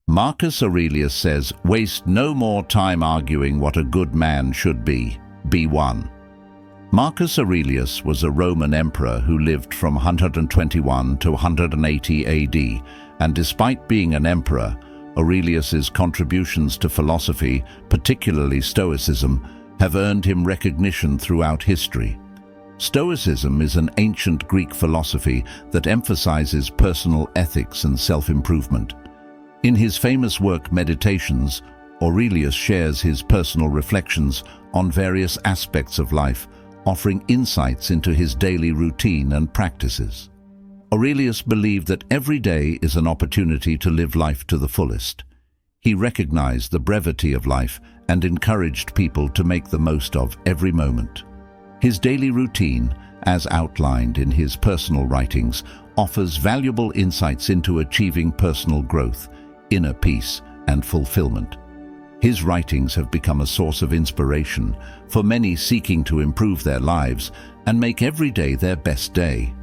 Marcus Aurelius says, "Waste no more time arguing what a good man should be. Be one." Marcus Aurelius was a Roman emperor who lived from 121 to 180 AD, and despite being an emperor, Aurelius's contributions to philosophy, particularly Stoicism, have earned him recognition throughout history. Stoicism is an ancient Greek philosophy that emphasizes personal ethics and self-improvement. In his famous work Meditations, Aurelius shares his personal reflections on various aspects of life, offering insights into his daily routine and practices. Aurelius believed that every day is an opportunity to live life to the fullest. He recognized the brevity of life and encouraged people to make the most of every moment. His daily routine, as outlined in his personal writings, offers valuable insights into achieving personal growth, inner peace, and fulfillment. His writings have become a source of inspiration for many seeking to improve their lives and make every day their best day.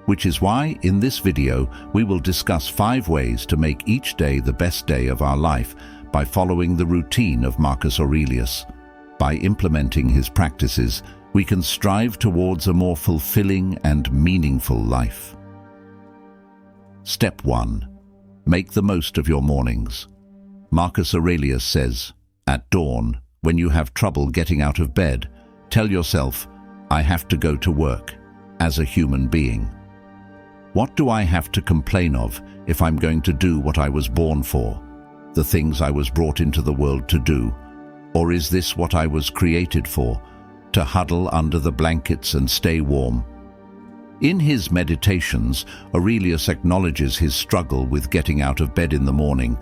Which is why, in this video, we will discuss 5 ways to make each day the best day of our life by following the routine of Marcus Aurelius. By implementing his practices, we can strive towards a more fulfilling and meaningful life. Step 1. Make the most of your mornings. Marcus Aurelius says, "At dawn, when you have trouble getting out of bed, tell yourself, 'I have to go to work,' as a human being. What do I have to complain of if I'm going to do what I was born for, the things I was brought into the world to do? Or is this what I was created for, to huddle under the blankets and stay warm?" In his Meditations, Aurelius acknowledges his struggle with getting out of bed in the morning,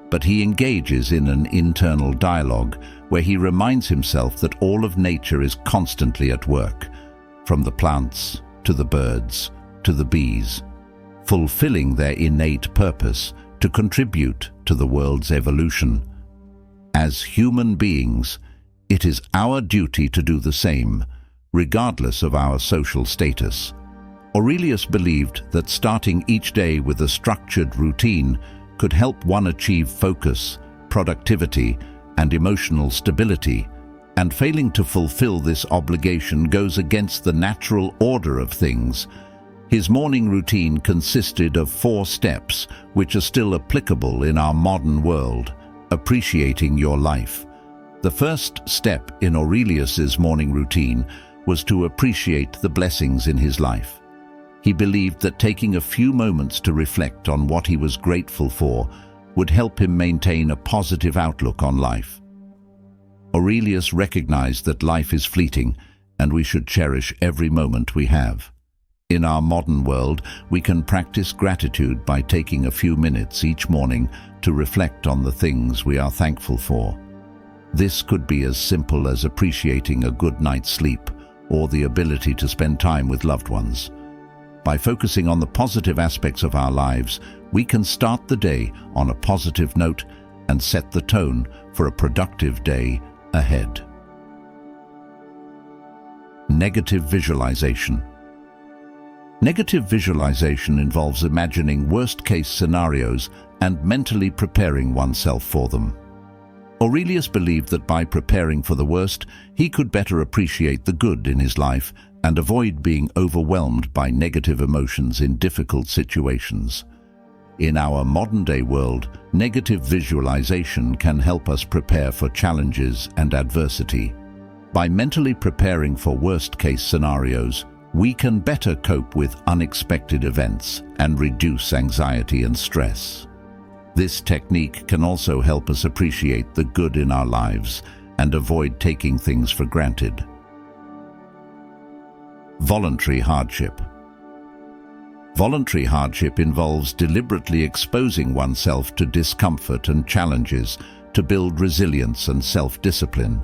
but he engages in an internal dialogue where he reminds himself that all of nature is constantly at work, from the plants to the birds to the bees, fulfilling their innate purpose to contribute to the world's evolution. As human beings, it is our duty to do the same, regardless of our social status. Aurelius believed that starting each day with a structured routine could help one achieve focus, productivity, and emotional stability, and failing to fulfill this obligation goes against the natural order of things. His morning routine consisted of 4 steps, which are still applicable in our modern world. Appreciating your life. The first step in Aurelius's morning routine was to appreciate the blessings in his life. He believed that taking a few moments to reflect on what he was grateful for would help him maintain a positive outlook on life. Aurelius recognized that life is fleeting and we should cherish every moment we have. In our modern world, we can practice gratitude by taking a few minutes each morning to reflect on the things we are thankful for. This could be as simple as appreciating a good night's sleep or the ability to spend time with loved ones. By focusing on the positive aspects of our lives, we can start the day on a positive note and set the tone for a productive day ahead. Negative visualization. Negative visualization involves imagining worst-case scenarios and mentally preparing oneself for them. Aurelius believed that by preparing for the worst, he could better appreciate the good in his life and avoid being overwhelmed by negative emotions in difficult situations. In our modern-day world, negative visualization can help us prepare for challenges and adversity. By mentally preparing for worst-case scenarios, we can better cope with unexpected events and reduce anxiety and stress. This technique can also help us appreciate the good in our lives and avoid taking things for granted. Voluntary hardship. Voluntary hardship involves deliberately exposing oneself to discomfort and challenges to build resilience and self-discipline.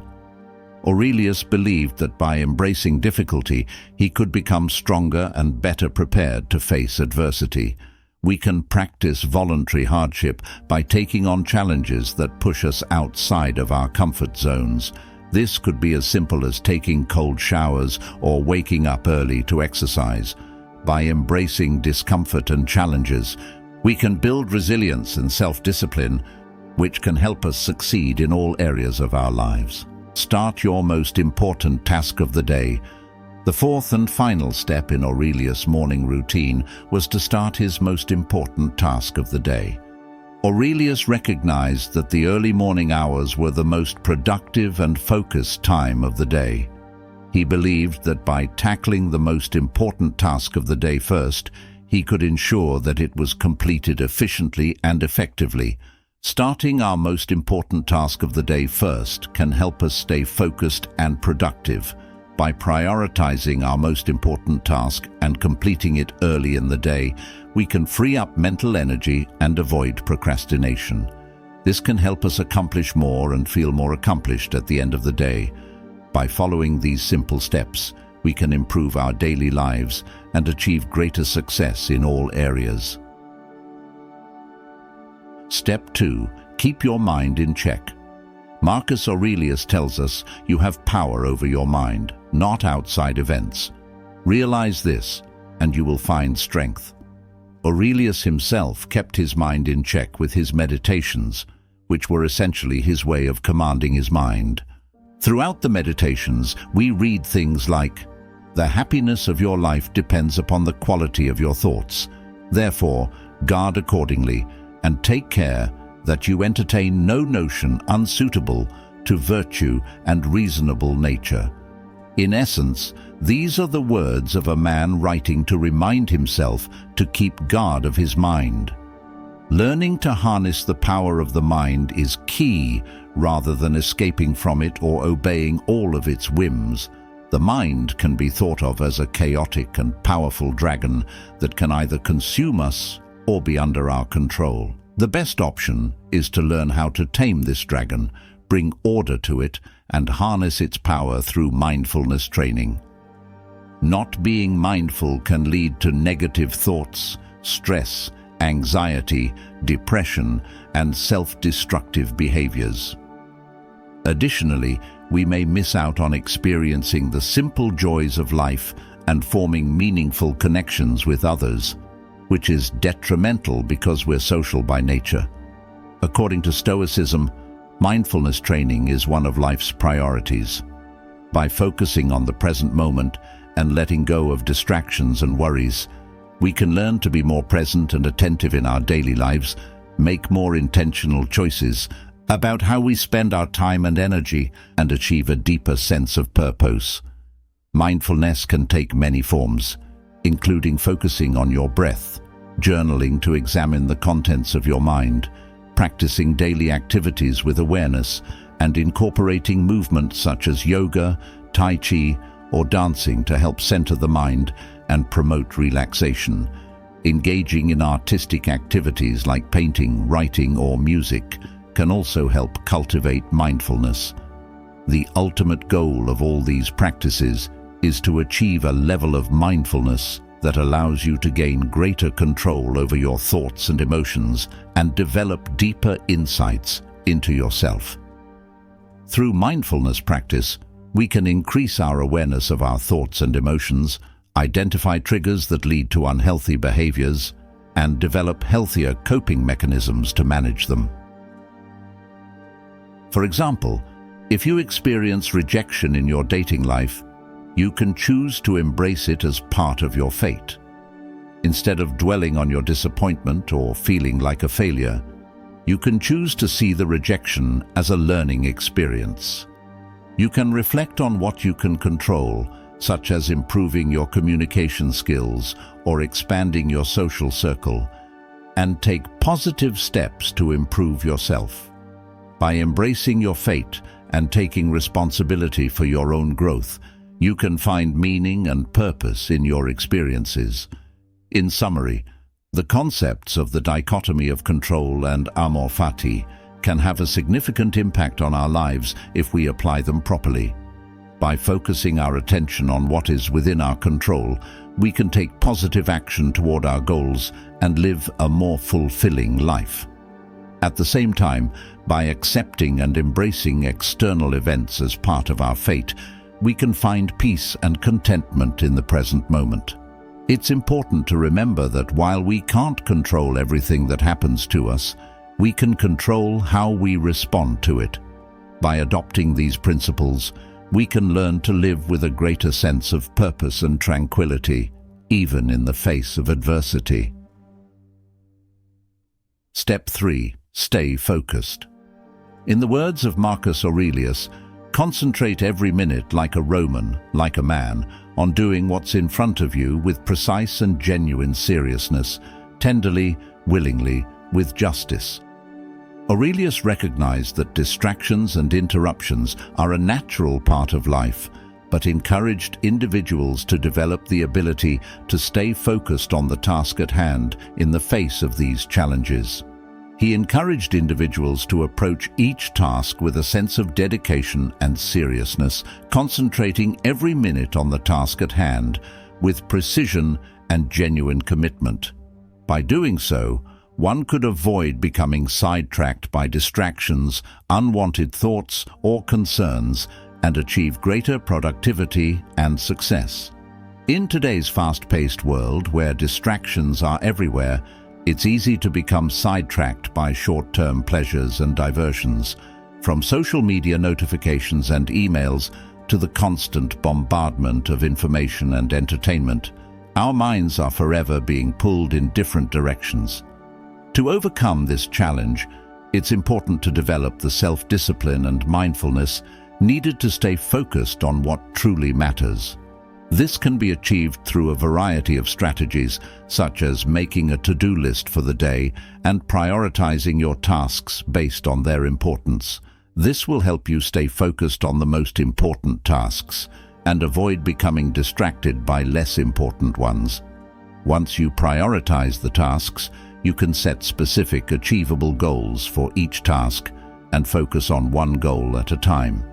Aurelius believed that by embracing difficulty, he could become stronger and better prepared to face adversity. We can practice voluntary hardship by taking on challenges that push us outside of our comfort zones. This could be as simple as taking cold showers or waking up early to exercise. By embracing discomfort and challenges, We can build resilience and self-discipline, which can help us succeed in all areas of our lives. Start your most important task of the day. The fourth and final step in Aurelius' morning routine was to start his most important task of the day. Aurelius recognized that the early morning hours were the most productive and focused time of the day. He believed that by tackling the most important task of the day first, he could ensure that it was completed efficiently and effectively. Starting our most important task of the day first can help us stay focused and productive. By prioritizing our most important task and completing it early in the day, we can free up mental energy and avoid procrastination. This can help us accomplish more and feel more accomplished at the end of the day. By following these simple steps, we can improve our daily lives and achieve greater success in all areas. Step 2. Keep your mind in check. Marcus Aurelius tells us you have power over your mind, not outside events. Realize this, and you will find strength. Aurelius himself kept his mind in check with his meditations, which were essentially his way of commanding his mind. Throughout the meditations, we read things like, "The happiness of your life depends upon the quality of your thoughts. Therefore, guard accordingly, and take care that you entertain no notion unsuitable to virtue and reasonable nature." In essence, these are the words of a man writing to remind himself to keep guard of his mind. Learning to harness the power of the mind is key rather than escaping from it or obeying all of its whims. The mind can be thought of as a chaotic and powerful dragon that can either consume us or be under our control. The best option is to learn how to tame this dragon, bring order to it, and harness its power through mindfulness training. Not being mindful can lead to negative thoughts, stress, anxiety, depression, and self-destructive behaviors. Additionally, we may miss out on experiencing the simple joys of life and forming meaningful connections with others, which is detrimental because we're social by nature. According to Stoicism, mindfulness training is one of life's priorities. By focusing on the present moment and letting go of distractions and worries, we can learn to be more present and attentive in our daily lives, make more intentional choices about how we spend our time and energy, and achieve a deeper sense of purpose. Mindfulness can take many forms, including focusing on your breath, journaling to examine the contents of your mind, practicing daily activities with awareness, and incorporating movements such as yoga, tai chi, or dancing to help center the mind and promote relaxation. Engaging in artistic activities like painting, writing, or music can also help cultivate mindfulness. The ultimate goal of all these practices is to achieve a level of mindfulness that allows you to gain greater control over your thoughts and emotions and develop deeper insights into yourself. Through mindfulness practice, we can increase our awareness of our thoughts and emotions, identify triggers that lead to unhealthy behaviors, and develop healthier coping mechanisms to manage them. For example, if you experience rejection in your dating life, you can choose to embrace it as part of your fate. Instead of dwelling on your disappointment or feeling like a failure, you can choose to see the rejection as a learning experience. You can reflect on what you can control, such as improving your communication skills or expanding your social circle, and take positive steps to improve yourself. By embracing your fate and taking responsibility for your own growth, you can find meaning and purpose in your experiences. In summary, the concepts of the dichotomy of control and amor fati can have a significant impact on our lives if we apply them properly. By focusing our attention on what is within our control, we can take positive action toward our goals and live a more fulfilling life. At the same time, by accepting and embracing external events as part of our fate, we can find peace and contentment in the present moment. It's important to remember that while we can't control everything that happens to us, we can control how we respond to it. By adopting these principles, we can learn to live with a greater sense of purpose and tranquility, even in the face of adversity. Step 3. Stay focused. In the words of Marcus Aurelius, concentrate every minute like a Roman, like a man, on doing what's in front of you with precise and genuine seriousness, tenderly, willingly, with justice. Aurelius recognized that distractions and interruptions are a natural part of life, but encouraged individuals to develop the ability to stay focused on the task at hand in the face of these challenges. He encouraged individuals to approach each task with a sense of dedication and seriousness, concentrating every minute on the task at hand with precision and genuine commitment. By doing so, one could avoid becoming sidetracked by distractions, unwanted thoughts, or concerns, and achieve greater productivity and success. In today's fast-paced world, where distractions are everywhere, it's easy to become sidetracked by short-term pleasures and diversions, from social media notifications and emails to the constant bombardment of information and entertainment. Our minds are forever being pulled in different directions. To overcome this challenge, it's important to develop the self-discipline and mindfulness needed to stay focused on what truly matters. This can be achieved through a variety of strategies, such as making a to-do list for the day and prioritizing your tasks based on their importance. This will help you stay focused on the most important tasks and avoid becoming distracted by less important ones. Once you prioritize the tasks, you can set specific, achievable goals for each task and focus on one goal at a time.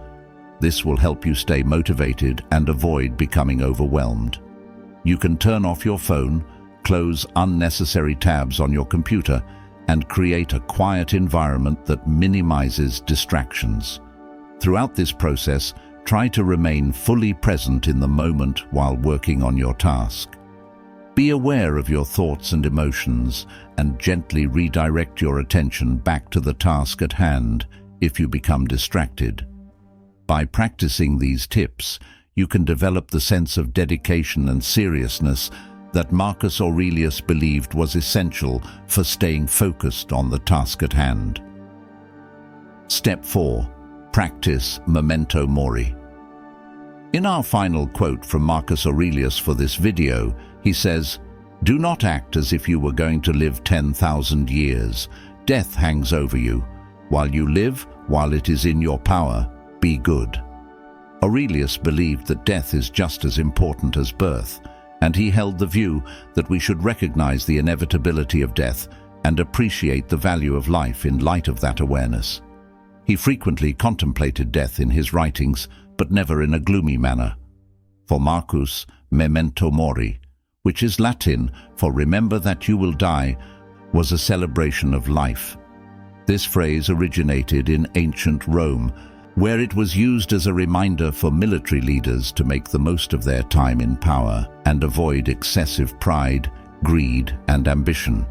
This will help you stay motivated and avoid becoming overwhelmed. You can turn off your phone, close unnecessary tabs on your computer, and create a quiet environment that minimizes distractions. Throughout this process, try to remain fully present in the moment while working on your task. Be aware of your thoughts and emotions and gently redirect your attention back to the task at hand if you become distracted. By practicing these tips, you can develop the sense of dedication and seriousness that Marcus Aurelius believed was essential for staying focused on the task at hand. Step 4. Practice Momento Mori. In our final quote from Marcus Aurelius for this video, he says, "Do not act as if you were going to live 10,000 years. Death hangs over you. While you live, while it is in your power, be good." Aurelius believed that death is just as important as birth, and he held the view that we should recognize the inevitability of death and appreciate the value of life in light of that awareness. He frequently contemplated death in his writings, but never in a gloomy manner. For Marcus, Memento Mori, which is Latin for remember that you will die, was a celebration of life. This phrase originated in ancient Rome, where it was used as a reminder for military leaders to make the most of their time in power and avoid excessive pride, greed, and ambition.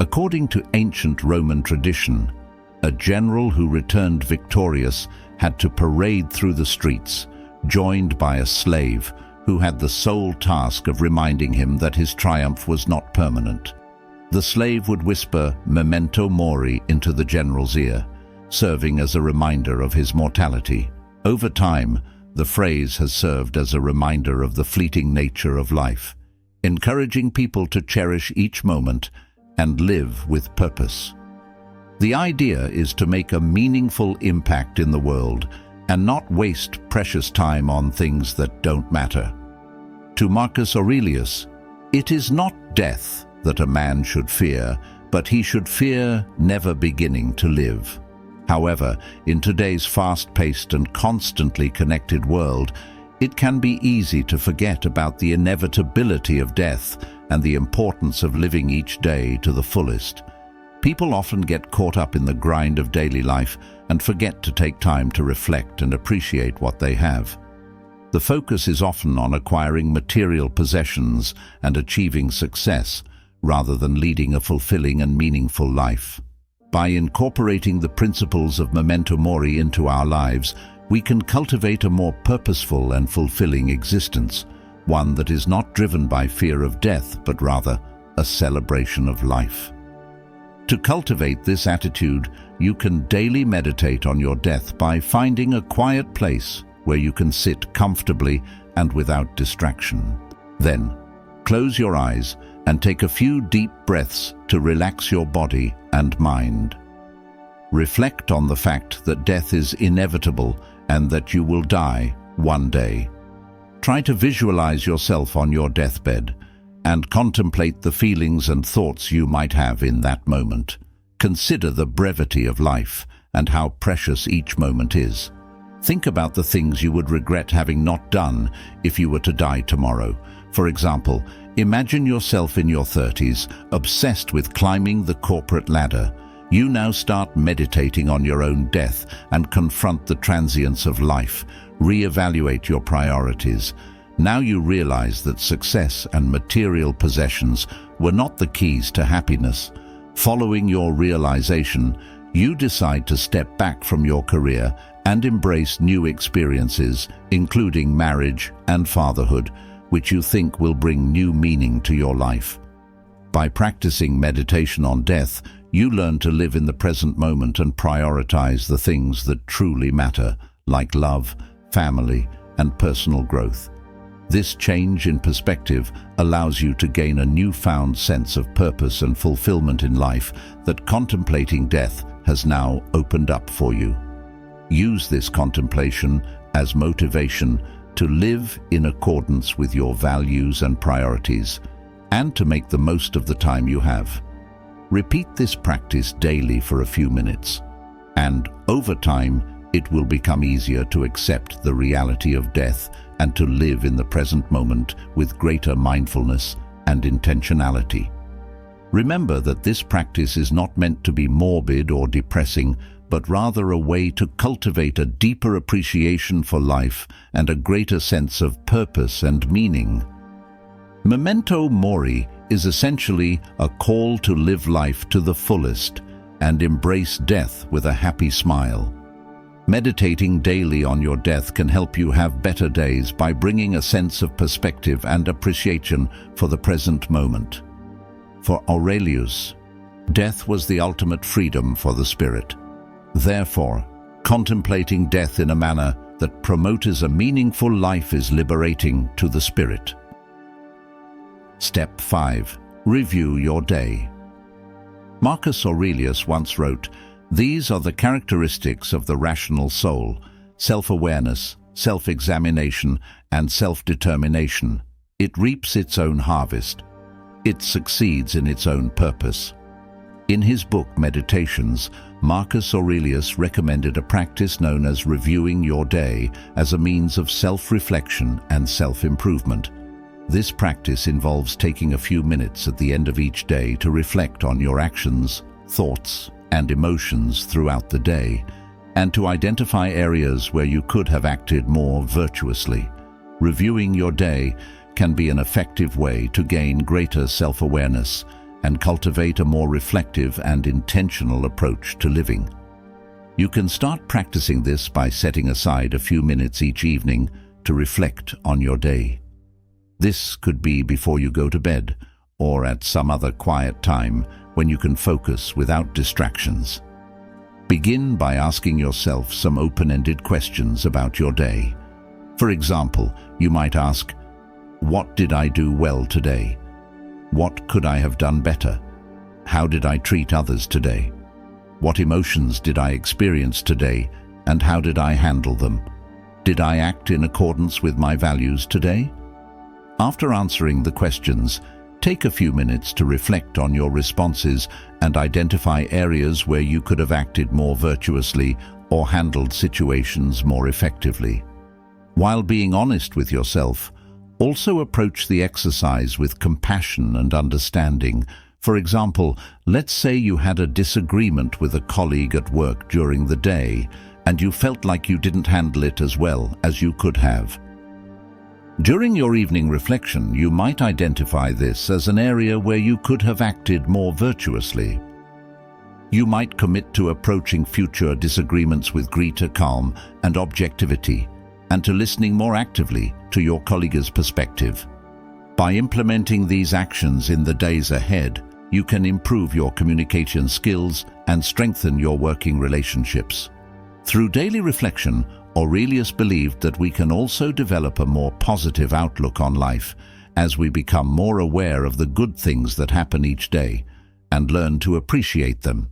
According to ancient Roman tradition, a general who returned victorious had to parade through the streets, joined by a slave who had the sole task of reminding him that his triumph was not permanent. The slave would whisper Memento Mori into the general's ear, serving as a reminder of his mortality. Over time, the phrase has served as a reminder of the fleeting nature of life, encouraging people to cherish each moment and live with purpose. The idea is to make a meaningful impact in the world and not waste precious time on things that don't matter. To Marcus Aurelius, it is not death that a man should fear, but he should fear never beginning to live. However, in today's fast-paced and constantly connected world, it can be easy to forget about the inevitability of death and the importance of living each day to the fullest. People often get caught up in the grind of daily life and forget to take time to reflect and appreciate what they have. The focus is often on acquiring material possessions and achieving success, rather than leading a fulfilling and meaningful life. By incorporating the principles of Memento Mori into our lives, we can cultivate a more purposeful and fulfilling existence, one that is not driven by fear of death, but rather a celebration of life. To cultivate this attitude, you can daily meditate on your death by finding a quiet place where you can sit comfortably and without distraction. Then, close your eyes and take a few deep breaths to relax your body and mind. Reflect on the fact that death is inevitable and that you will die one day. Try to visualize yourself on your deathbed and contemplate the feelings and thoughts you might have in that moment. Consider the brevity of life and how precious each moment is. Think about the things you would regret having not done if you were to die tomorrow. For example, imagine yourself in your 30s, obsessed with climbing the corporate ladder. You now start meditating on your own death and confront the transience of life. Reevaluate your priorities. Now you realize that success and material possessions were not the keys to happiness. Following your realization, you decide to step back from your career and embrace new experiences, including marriage and fatherhood, which you think will bring new meaning to your life. By practicing meditation on death, you learn to live in the present moment and prioritize the things that truly matter, like love, family, and personal growth. This change in perspective allows you to gain a newfound sense of purpose and fulfillment in life that contemplating death has now opened up for you. Use this contemplation as motivation to live in accordance with your values and priorities, and to make the most of the time you have. Repeat this practice daily for a few minutes, and over time, it will become easier to accept the reality of death and to live in the present moment with greater mindfulness and intentionality. Remember that this practice is not meant to be morbid or depressing, but rather a way to cultivate a deeper appreciation for life and a greater sense of purpose and meaning. Memento Mori is essentially a call to live life to the fullest and embrace death with a happy smile. Meditating daily on your death can help you have better days by bringing a sense of perspective and appreciation for the present moment. For Aurelius, death was the ultimate freedom for the spirit. Therefore, contemplating death in a manner that promotes a meaningful life is liberating to the spirit. Step 5. Review your day. Marcus Aurelius once wrote, "These are the characteristics of the rational soul: self-awareness, self-examination, and self-determination. It reaps its own harvest. It succeeds in its own purpose." In his book Meditations, Marcus Aurelius recommended a practice known as reviewing your day as a means of self-reflection and self-improvement. This practice involves taking a few minutes at the end of each day to reflect on your actions, thoughts, and emotions throughout the day, and to identify areas where you could have acted more virtuously. Reviewing your day can be an effective way to gain greater self-awareness and cultivate a more reflective and intentional approach to living. You can start practicing this by setting aside a few minutes each evening to reflect on your day. This could be before you go to bed, or at some other quiet time when you can focus without distractions. Begin by asking yourself some open-ended questions about your day. For example, you might ask, "What did I do well today? What could I have done better? How did I treat others today? What emotions did I experience today, and how did I handle them? Did I act in accordance with my values today?" After answering the questions, take a few minutes to reflect on your responses and identify areas where you could have acted more virtuously or handled situations more effectively. While being honest with yourself, also approach the exercise with compassion and understanding. For example, let's say you had a disagreement with a colleague at work during the day and you felt like you didn't handle it as well as you could have. During your evening reflection, you might identify this as an area where you could have acted more virtuously. You might commit to approaching future disagreements with greater calm and objectivity, and to listening more actively to your colleague's perspective. By implementing these actions in the days ahead, you can improve your communication skills and strengthen your working relationships. Through daily reflection, Aurelius believed that we can also develop a more positive outlook on life as we become more aware of the good things that happen each day and learn to appreciate them.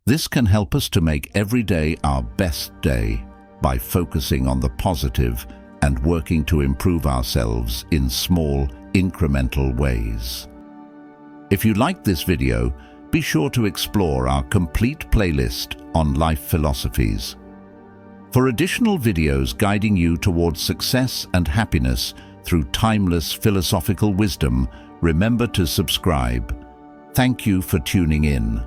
This can help us to make every day our best day by focusing on the positive and working to improve ourselves in small, incremental ways. If you liked this video, be sure to explore our complete playlist on life philosophies. For additional videos guiding you towards success and happiness through timeless philosophical wisdom, remember to subscribe. Thank you for tuning in.